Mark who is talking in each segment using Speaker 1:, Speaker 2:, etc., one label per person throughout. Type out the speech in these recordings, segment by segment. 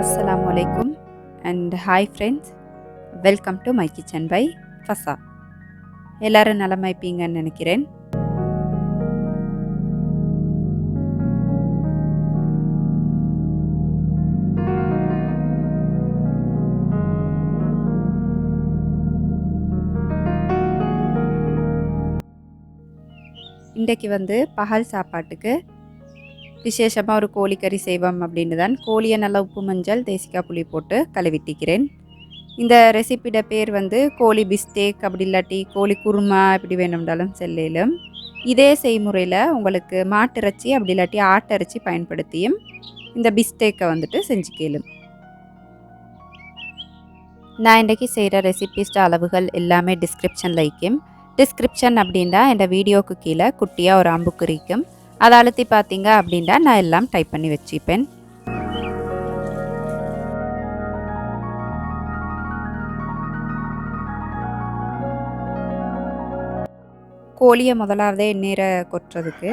Speaker 1: Assalamu alaikum and hi friends, welcome to my kitchen by Fasa. எல்லாரும் நலமா இருப்பீங்கன்னு நினைக்கிறேன். இன்றைக்கு பகல் சாப்பாட்டுக்கு விசேஷமாக ஒரு கோழிக்கறி செய்வோம் அப்படின்னு தான் கோழியை நல்லா உப்பு மஞ்சள் தேசிக்காய் புளி போட்டு கழுவிட்டிக்கிறேன். இந்த ரெசிபியோட பேர் கோழி பிஸ்டேக், அப்படி இல்லாட்டி கோழி குருமா, இப்படி வேணும்னாலும் செல்லும். இதே செய்முறையில் உங்களுக்கு மாட்டிறைச்சி அப்படி இல்லாட்டி ஆட்டிறைச்சி பயன்படுத்தியும் இந்த பிஸ்டேக்கை செஞ்சுக்கலும். நான் இன்றைக்கி செய்கிற ரெசிபிஸ்ட அளவுகள் எல்லாமே டிஸ்கிரிப்ஷனில் இருக்கும். டிஸ்கிரிப்ஷன் அப்படின்னா இந்த வீடியோவுக்கு கீழே குட்டியாக ஒரு அம்புக்கு இருக்கும். அதை அழுத்தி பார்த்தீங்க அப்படின்னா நான் எல்லாம் டைப் பண்ணி வச்சுப்பேன். கோழியை முதலாவதே எண்ணீரை கொட்டுறதுக்கு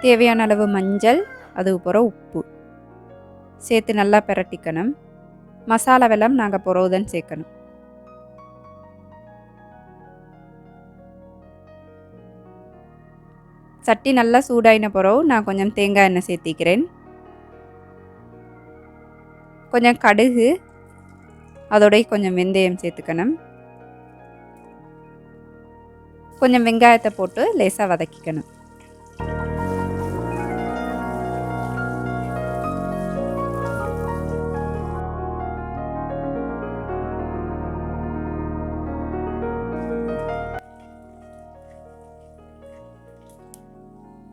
Speaker 1: தேவையான அளவு மஞ்சள், அதுக்கப்புறம் உப்பு சேர்த்து நல்லா பிரட்டிக்கணும். மசாலா வெல்லம் நாங்கள் புறவுதான் சேர்க்கணும். சட்டி நல்லா சூடாயின பிறகு நான் கொஞ்சம் தேங்காய் எண்ணெய் சேர்த்திக்கிறேன். கொஞ்சம் கடுகு, அதோடய கொஞ்சம் வெந்தயம் சேர்த்துக்கணும். கொஞ்சம் வெங்காயத்தை போட்டு லேசாக வதக்கிக்கணும்.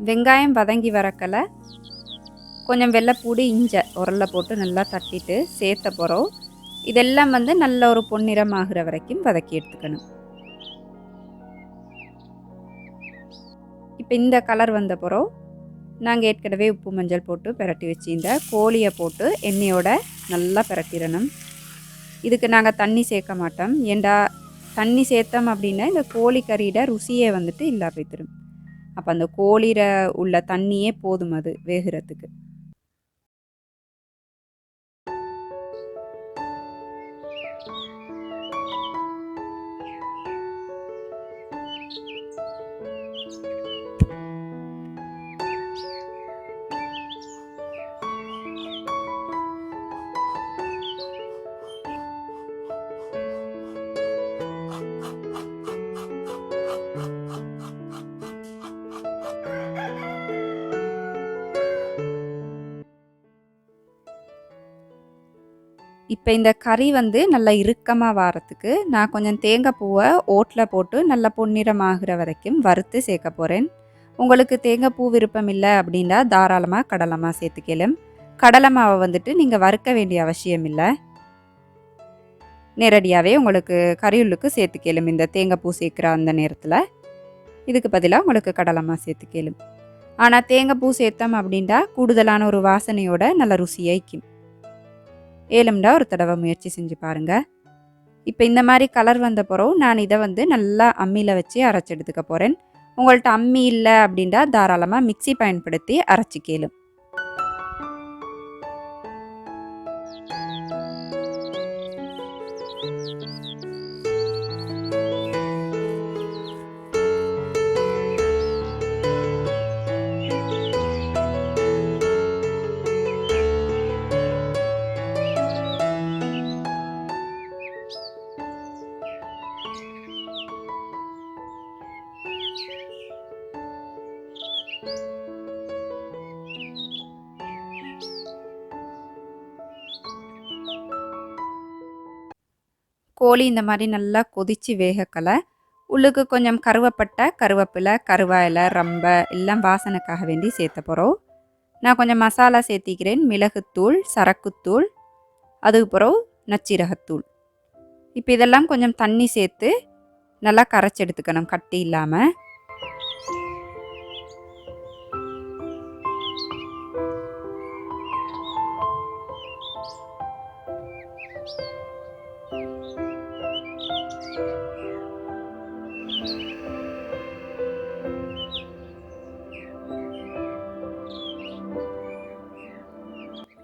Speaker 1: வெங்காயம் வதங்கி வரக்கல கொஞ்சம் வெள்ளைப்பூடி இஞ்சை உரல்ல போட்டு நல்லா தட்டிட்டு சேர்த்த பிறகு இதெல்லாம் நல்ல ஒரு பொன்னிறம் ஆகிற வரைக்கும் வதக்கி எடுத்துக்கணும். இப்போ இந்த கலர் வந்த பிறகு நாங்கள் ஏற்கனவே உப்பு மஞ்சள் போட்டு பிரட்டி வச்சிருந்த கோழியை போட்டு எண்ணெயோட நல்லா பிரட்டிடணும். இதுக்கு நாங்கள் தண்ணி சேர்க்க மாட்டோம். ஏண்டா தண்ணி சேர்த்தோம் அப்படின்னா இந்த கோழிக்கறியோட ருசியே இல்லா போய்த்திரும். அப்போ அந்த கோழியில் உள்ள தண்ணியே போதும் அது வேகிறதுக்கு. இப்போ இந்த கறி நல்லா இறுக்கமாக வாரத்துக்கு நான் கொஞ்சம் தேங்காய் பூவை ஓட்டில் போட்டு நல்லா பொன்னிறமாகிற வரைக்கும் வறுத்து சேர்க்க போகிறேன். உங்களுக்கு தேங்காய் பூ விருப்பம் இல்லை அப்படின்னா தாராளமாக கடலை மாவு சேர்த்துக்கலும். கடலை மாவை நீங்கள் வறுக்க வேண்டிய அவசியம் இல்லை. நேரடியாகவே உங்களுக்கு கறியுள்ளுக்கு சேர்த்துக்கலும். இந்த தேங்காய் பூ சேர்க்குற அந்த நேரத்தில் இதுக்கு பதிலாக உங்களுக்கு கடலை மாவு சேர்த்துக்கலும். ஆனால் தேங்காய் பூ சேர்த்தோம் அப்படின்னா கூடுதலான ஒரு வாசனையோட நல்ல ருசியாய்க்கும். ஏலம்டா ஒரு தடவை முயற்சி செஞ்சு பாருங்கள். இப்போ இந்த மாதிரி கலர் வந்த பிறகு நான் இதை நல்லா அம்மியில் வச்சு அரைச்சி எடுத்துக்க போகிறேன். உங்கள்கிட்ட அம்மி இல்லை அப்படின்னா தாராளமாக மிக்சி பயன்படுத்தி அரைச்சிக்கலும். கோழி இந்த மாதிரி நல்லா கொதித்து வேகக்கலை உள்ளுக்கு கொஞ்சம் கருவேப்பட்டை, கருவேப்பிலை, கருவாயிலை, ரம்பை எல்லாம் வாசனைக்காக வேண்டி சேர்த்த போகிறோம். நான் கொஞ்சம் மசாலா சேர்த்திக்கிறேன். மிளகுத்தூள், சரக்குத்தூள், அதுக்கப்புறம் நச்சீரகத்தூள். இப்போ இதெல்லாம் கொஞ்சம் தண்ணி சேர்த்து நல்லா கரைச்சி எடுத்துக்கணும் கட்டி இல்லாமல்.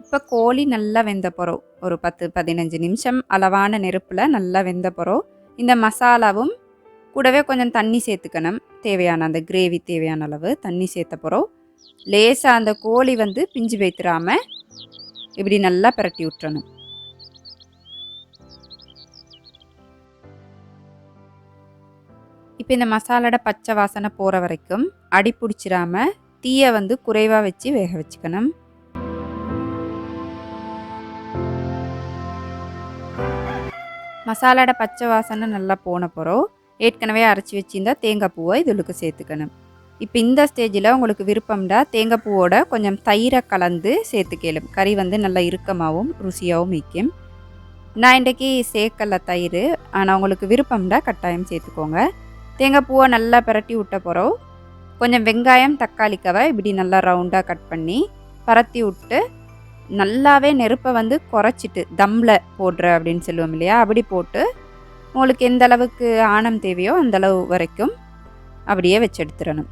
Speaker 1: இப்போ கோழி நல்லா வெந்த பிறகு ஒரு 10-15 நிமிஷம் அளவான நெருப்பில் நல்லா வெந்த பிறகு இந்த மசாலாவும் கூடவே கொஞ்சம் தண்ணி சேர்த்துக்கணும். தேவையான அந்த கிரேவி தேவையான அளவு தண்ணி சேர்த்த பிறகு லேசாக அந்த கோழி வந்து பிஞ்சு வைத்திராமல் இப்படி நல்லா பிரட்டி விட்டுறணும். இப்போ இந்த மசாலோட பச்சை வாசனை போகிற வரைக்கும் அடி பிடிச்சிடாம தீயை வந்து குறைவாக வச்சு வேக வச்சுக்கணும். மசாலோட பச்சை வாசனை நல்லா போன பிறகு ஏற்கனவே அரைச்சி வச்சிருந்தா தேங்காய் பூவை இதுக்கு சேர்த்துக்கணும். இப்போ இந்த ஸ்டேஜில் உங்களுக்கு விருப்பம்டா தேங்காய் பூவோட கொஞ்சம் தயிரை கலந்து சேர்த்துக்கலும். கறி வந்து நல்லா இறுக்கமாகவும் ருசியாகவும் வைக்கும். நான் இன்றைக்கி சேர்க்கல தயிர், ஆனால் உங்களுக்கு விருப்பம்டா கட்டாயம் சேர்த்துக்கோங்க. தேங்காய் பூவை நல்லா பிரட்டி விட்ட பிறகு கொஞ்சம் வெங்காயம் தக்காளிக்கவை இப்படி நல்லா ரவுண்டாக கட் பண்ணி பரத்தி விட்டு நல்லாவே நெருப்பை வந்து குறைச்சிட்டு தம்மில் போடுற அப்படின்னு சொல்லுவோம் இல்லையா, அப்படி போட்டு உங்களுக்கு எந்த அளவுக்கு ஆணம் தேவையோ அந்தளவு வரைக்கும் அப்படியே வச்சு எடுத்துடணும்.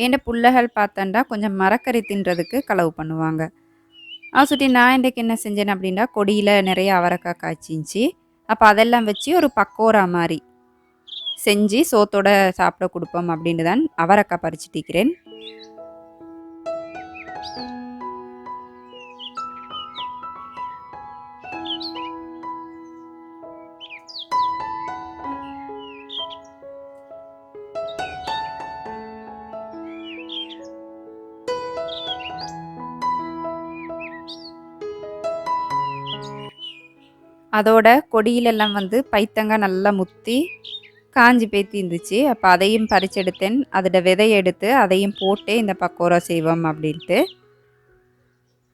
Speaker 1: ஏண்ட புள்ளைகள் பார்த்தண்டா கொஞ்சம் மரக்கறி தின்றதுக்கு களவு பண்ணுவாங்க. சுட்டி நான் இன்றைக்கு என்ன செஞ்சேன் அப்படின்னா கொடியில் நிறைய அவரைக்காய் காய்ச்சிச்சு. அப்போ அதெல்லாம் வச்சு ஒரு பக்கோரா மாதிரி செஞ்சு சோத்தோட சாப்பிட கொடுப்போம் அப்படின்னு தான் அவரைக்காய் பறிச்சுட்டிக்கிறேன். அதோட கொடியிலெல்லாம் வந்து பைத்தங்காய் நல்லா முத்தி காஞ்சி பேத்தி இருந்துச்சு. அப்போ அதையும் பறிச்செடுத்தேன். அதோட விதையை எடுத்து அதையும் போட்டு இந்த பக்கோரா செய்வோம் அப்படின்ட்டு.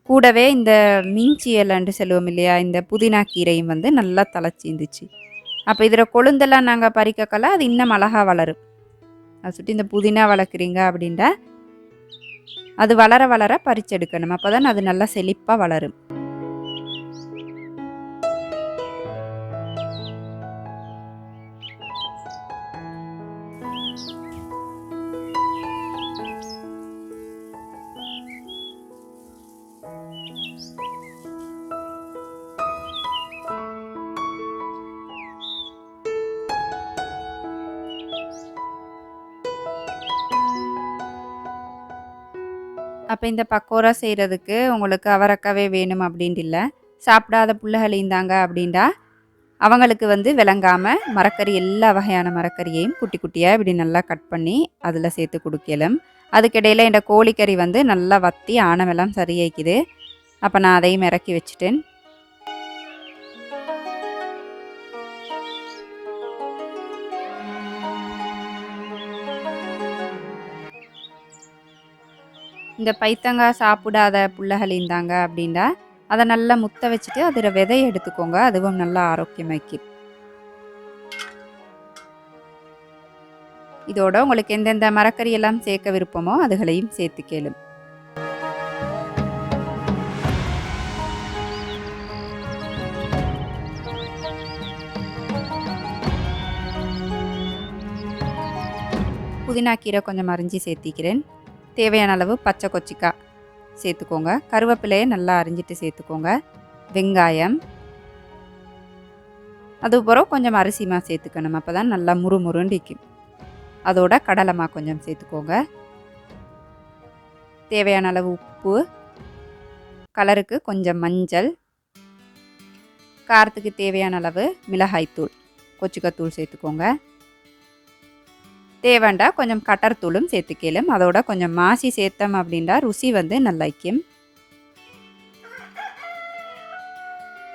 Speaker 1: கூடவே இந்த மீஞ்சி இலைன்னு சொல்லுவோம் இல்லையா, இந்த புதினா கீரையும் வந்து நல்லா தழைச்சி இருந்துச்சு. அப்போ இதில் கொழுந்தெல்லாம் நாங்கள் பறிக்கக்கல, அது இன்னும் அழகாக வளரும். அதை சுற்றி இந்த புதினா வளர்க்குறீங்க அப்படின்ட்டா அது வளர வளர பறிச்செடுக்கணும். அப்போ தான் அது நல்லா செழிப்பாக வளரும். அப்போ இந்த பக்கோரா செய்கிறதுக்கு உங்களுக்கு அவரைக்காவே வேணும் அப்படின்ட்டு இல்லை, சாப்பிடாத பிள்ளைகள் இருந்தாங்க அப்படின்டா அவங்களுக்கு வந்து விளங்காமல் மரக்கறி எல்லா வகையான மரக்கறியையும் குட்டி குட்டியாக இப்படி நல்லா கட் பண்ணி அதில் சேர்த்து கொடுக்கலாம். அதுக்கிடையில் இந்த கோழிக்கறி வந்து நல்லா வற்றி ஆணமெல்லாம் சரியாய்க்குது. அப்போ நான் அதையும் இறக்கி வச்சுட்டேன். இந்த பைத்தங்காய் சாப்பிடாத புள்ளைகள் இருந்தாங்க அப்படின்டா அதை நல்லா முத்த வச்சுட்டு அதில் விதையை எடுத்துக்கோங்க. அதுவும் நல்லா ஆரோக்கியமாக்கி. இதோட உங்களுக்கு எந்தெந்த மரக்கறி எல்லாம் சேர்க்க விருப்பமோ அதுகளையும் சேர்த்து கேளும். புதினா கீரை கொஞ்சம் அரிஞ்சு சேர்த்திக்கிறேன். தேவையான அளவு பச்சை கொச்சிக்காய் சேர்த்துக்கோங்க. கருவேப்பிலையை நல்லா அரிஞ்சிட்டு சேர்த்துக்கோங்க. வெங்காயம், அதுக்கப்புறம் கொஞ்சம் அரிசிமா சேர்த்துக்கணும். அப்போ தான் நல்லா முறுமுறுன்னு இருக்கும். அதோட கடலைமா கொஞ்சம் சேர்த்துக்கோங்க. தேவையான அளவு உப்பு, கலருக்கு கொஞ்சம் மஞ்சள், காரத்துக்கு தேவையான அளவு மிளகாய்த்தூள், கொச்சிக்காத்தூள் சேர்த்துக்கோங்க. தேவைண்டா கொஞ்சம் கட்டர்த்தூளும் சேர்த்துக்கலும். அதோட கொஞ்சம் மாசி சேர்த்தோம் அப்படின்டா ருசி வந்து நல்லாக்கும்.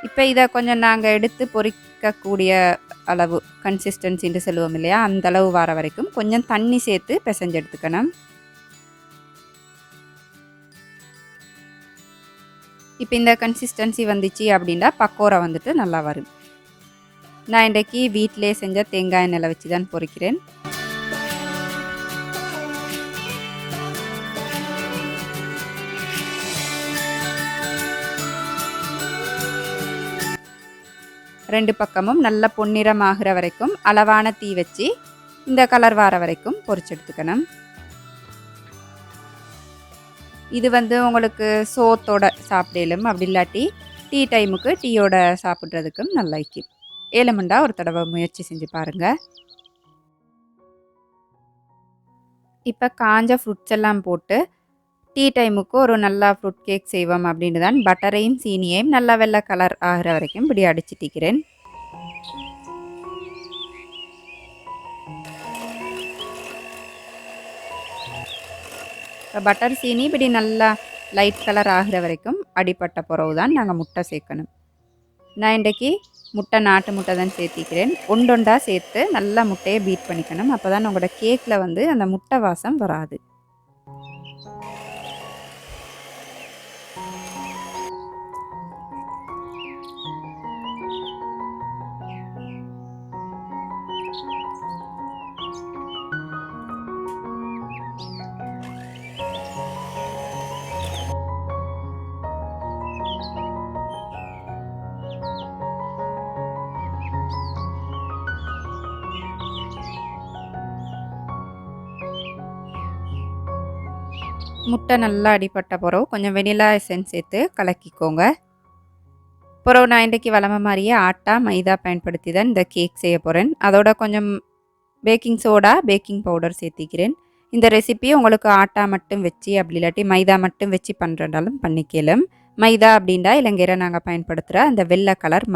Speaker 1: இப்போ இதை கொஞ்சம் நாங்கள் எடுத்து பொரிக்கக்கூடிய அளவு கன்சிஸ்டன்சின்னு சொல்லுவோம் இல்லையா, அந்த அளவு வர வரைக்கும் கொஞ்சம் தண்ணி சேர்த்து பிசைஞ்சு எடுத்துக்கணும். இப்போ இந்த கன்சிஸ்டன்சி வந்துச்சு அப்படின்னா பக்கோரா வந்துட்டு நல்லா வரும். நான் இன்றைக்கி வீட்டிலே செஞ்ச தேங்காய் எண்ணெய் வச்சு தான் பொரிக்கிறேன். 2 பக்கமும் நல்ல பொன்னிறமாகிற வரைக்கும் அளவான தீ வச்சு இந்த கலர் வர வரைக்கும் பொரிச்செடுத்துக்கணும். இது உங்களுக்கு சோத்தோட சாப்பிடலும், அப்படி இல்லாட்டி டீ டைமுக்கு டீயோட சாப்பிட்றதுக்கும் நல்லா இருக்கும். ஏலமண்டா ஒரு தடவை முயற்சி செஞ்சு பாருங்கள். இப்போ காஞ்ச ஃப்ரூட்ஸ் எல்லாம் போட்டு டீ டைமுக்கு ஒரு நல்லா ஃப்ரூட் கேக் செய்வோம் அப்படின்னு தான் பட்டரையும் சீனியையும் நல்லா வெள்ளை கலர் ஆகிற வரைக்கும் இப்படி அடிச்சிட்டிக்கிறேன். இப்போ பட்டர் சீனி இப்படி நல்லா லைட் கலர் ஆகிற வரைக்கும் அடிப்பட்ட பிறகு தான் நாங்கள் முட்டை சேர்க்கணும். நான் இன்றைக்கி முட்டை நாட்டு முட்டை தான் சேர்த்திக்கிறேன். ஒண்டொண்டா சேர்த்து நல்லா முட்டையை பீட் பண்ணிக்கணும். அப்போ தான் உங்களோட கேக்கில் அந்த முட்டை வாசம் வராது. முட்டை நல்லா அடிப்பட்ட பிறகு கொஞ்சம் வெனிலா எசன்ஸ் சேர்த்து கலக்கிக்கோங்க. பிறகு நான் இன்றைக்கி வளமை மாதிரியே ஆட்டா மைதா பயன்படுத்தி தான் இந்த கேக் செய்ய போகிறேன். அதோட கொஞ்சம் பேக்கிங் சோடா பேக்கிங் பவுடர் சேர்த்திக்கிறேன். இந்த ரெசிபி உங்களுக்கு ஆட்டா மட்டும் வச்சு அப்படி இல்லாட்டி மைதா மட்டும் வச்சு பண்ணுறதாலும் பண்ணிக்கலாம். மைதா அப்படின்டா இலங்கையில் நாங்கள் பயன்படுத்துகிற அந்த வெள்ளை கலர்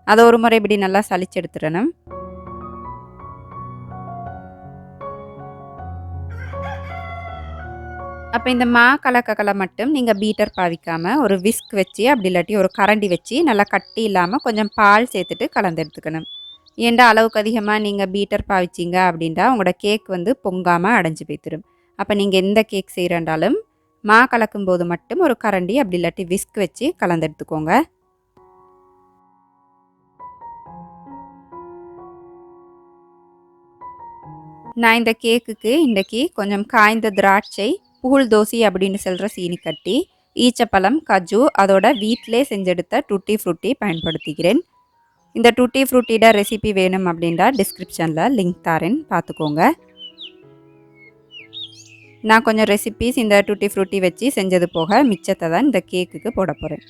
Speaker 1: அதை ஒரு முறை இப்படி நல்லா சளிச்சு எடுத்துடணும். அப்போ இந்த கலக்கலை மட்டும் நீங்கள் பீட்டர் பாவிக்காமல் ஒரு விஸ்க் வச்சு அப்படி இல்லாட்டி ஒரு கரண்டி வச்சு நல்லா கட்டி இல்லாமல் கொஞ்சம் பால் சேர்த்துட்டு கலந்து எடுத்துக்கணும். ஏண்டா அளவுக்கு அதிகமாக நீங்கள் பீட்டர் பாவிச்சிங்க அப்படின்டா உங்களோட கேக் பொங்காமல் அடைஞ்சு போய்த்திடும். அப்போ நீங்கள் எந்த கேக் செய்கிறண்டாலும் கலக்கும் போது மட்டும் ஒரு கரண்டி அப்படி இல்லாட்டி விஸ்க் வச்சு கலந்து எடுத்துக்கோங்க. நான் இந்த கேக்குக்கு இன்றைக்கி கொஞ்சம் காய்ந்த திராட்சை, புகுள் தோசி அப்படின்னு சொல்கிற சீனி கட்டி, ஈச்சப்பழம், கஜு, அதோட வீட்டிலே செஞ்செடுத்த டூட்டி ஃப்ரூட்டி பயன்படுத்திக்கிறேன். இந்த டூட்டி ஃப்ரூட்டியோட ரெசிபி வேணும் அப்படின்டா டிஸ்கிரிப்ஷனில் லிங்க் தரேன், பார்த்துக்கோங்க. நான் கொஞ்சம் ரெசிபிஸ் இந்த டூட்டி ஃப்ரூட்டி வச்சு செஞ்சது போக மிச்சத்தை தான் இந்த கேக்குக்கு போட போகிறேன்.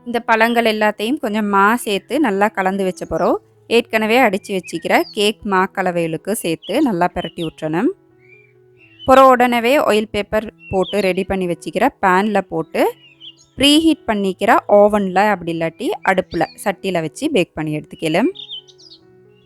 Speaker 1: இந்த பழங்கள் எல்லாத்தையும் கொஞ்சம் சேர்த்து நல்லா கலந்து வச்ச பிறகு ஏற்கனவே அடித்து வச்சுக்கிற கேக் கலவைகளுக்கு சேர்த்து நல்லா பரட்டி விட்டுறணும். பிறகு உடனே ஆயில் பேப்பர் போட்டு ரெடி பண்ணி வச்சுக்கிற பேனில் போட்டு ப்ரீஹீட் பண்ணிக்கிற ஓவனில் அப்படி இல்லாட்டி அடுப்பில் சட்டியில் வச்சு பேக் பண்ணி எடுத்துக்கலாம்.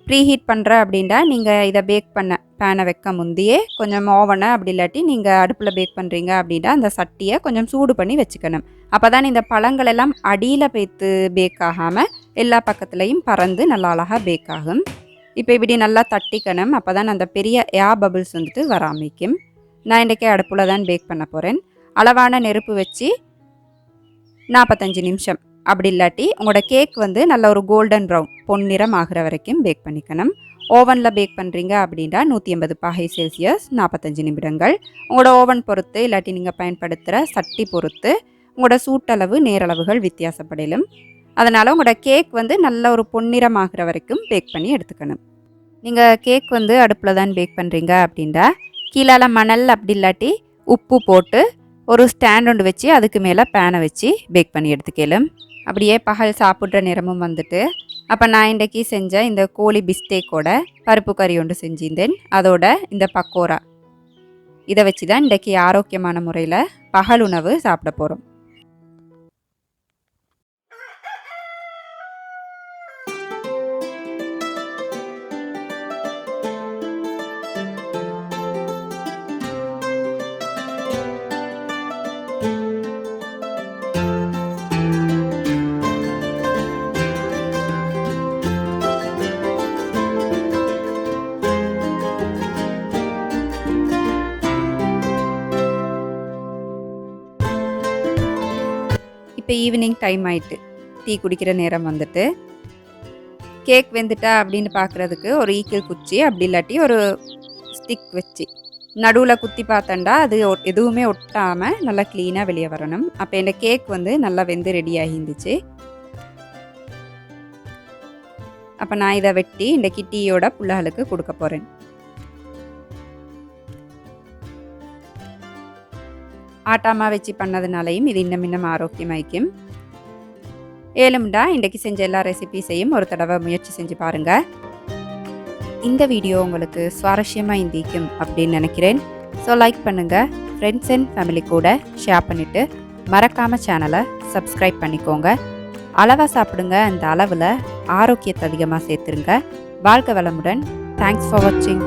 Speaker 1: ப்ரீஹீட் பண்ணுற அப்படின்டா நீங்கள் இதை பேக் பண்ண பேனை வைக்க முந்தையே கொஞ்சம் ஓவனை அப்படி இல்லாட்டி நீங்கள் அடுப்பில் பேக் பண்ணுறீங்க அப்படின்னா அந்த சட்டியை கொஞ்சம் சூடு பண்ணி வச்சுக்கணும். அப்போ தான் இந்த பழங்கள் எல்லாம் அடியில் பேத்து பேக் ஆகாமல் எல்லா பக்கத்துலேயும் பறந்து நல்லா அழகாக பேக் ஆகும். இப்போ இப்படி நல்லா தட்டிக்கணும். அப்போ தான் அந்த பெரிய ஏர் பபிள்ஸ் வராமிக்கும். நான் இன்றைக்கி அடுப்பில் தான் பேக் பண்ண போகிறேன். அளவான நெருப்பு வச்சு 45 நிமிஷம் அப்படி இல்லாட்டி உங்களோட கேக் நல்ல ஒரு கோல்டன் ப்ரௌன் பொன்னிறம் ஆகிற வரைக்கும் பேக் பண்ணிக்கணும். ஓவனில் பேக் பண்ணுறீங்க அப்படின்னா 180 பாகை செல்சியஸ் 45 நிமிடங்கள். உங்களோட ஓவன் பொறுத்து இல்லாட்டி நீங்கள் பயன்படுத்துகிற சட்டி பொறுத்து உங்களோட சூட்டளவு நேரளவுகள் வித்தியாசப்படலும். அதனால் உங்களோட கேக் நல்ல ஒரு பொன்னிறம் ஆகிற வரைக்கும் பேக் பண்ணி எடுத்துக்கணும். நீங்கள் கேக் அடுப்பில் தான் பேக் பண்ணுறீங்க அப்படின்னா கீழே மணல் அப்படி இல்லாட்டி உப்பு போட்டு ஒரு ஸ்டாண்ட் ஒன்று வச்சு அதுக்கு மேலே பேனை வச்சு பேக் பண்ணி எடுத்துக்கலாம். அப்படியே பகல் சாப்பிட்ற நேரமும் அப்போ நான் இன்றைக்கி செஞ்ச இந்த கோழி பிஸ்டேக்கோட பருப்பு கறி ஒன்று செஞ்சிருந்தேன். அதோட இந்த பக்கோரா இதை வச்சு தான் இன்றைக்கி ஆரோக்கியமான முறையில் பகல் உணவு சாப்பிட போகிறோம். இப்போ ஈவினிங் டைம் ஆயிட்டு டீ குடிக்கிற நேரம் கேக் வெந்துட்டா அப்படின்னு பார்க்குறதுக்கு ஒரு ஈக்கிள் குச்சி அப்படி இல்லாட்டி ஒரு ஸ்டிக் வச்சு நடுவில் குத்தி பார்த்தண்டா அது எதுவுமே ஒட்டாமல் நல்லா க்ளீனாக வெளியே வரணும். அப்போ இந்த கேக் வந்து நல்லா வெந்து ரெடி ஆகிருந்துச்சு. அப்போ நான் இதை வெட்டி இந்த கிட்டியோட புள்ளைகளுக்கு கொடுக்க போகிறேன். ஆட்டாமா வச்சு பண்ணதுனாலையும் இது இன்னும் ஆரோக்கியமாய்க்கும். ஏழும்டா இன்றைக்கு செஞ்ச எல்லா ரெசிபீஸையும் ஒரு தடவை முயற்சி செஞ்சு பாருங்கள். இந்த வீடியோ உங்களுக்கு சுவாரஸ்யமாக இருந்திக்கும் அப்படின்னு நினைக்கிறேன். ஸோ லைக் பண்ணுங்கள், ஃப்ரெண்ட்ஸ் அண்ட் ஃபேமிலி கூட ஷேர் பண்ணிவிட்டு மறக்காமல் சேனலை சப்ஸ்கிரைப் பண்ணிக்கோங்க. அளவாக சாப்பிடுங்க, அந்த அளவில் ஆரோக்கியத்தை அதிகமாக சேர்த்துருங்க. வாழ்க வளமுடன். தேங்க்ஸ் ஃபார் வாட்சிங்.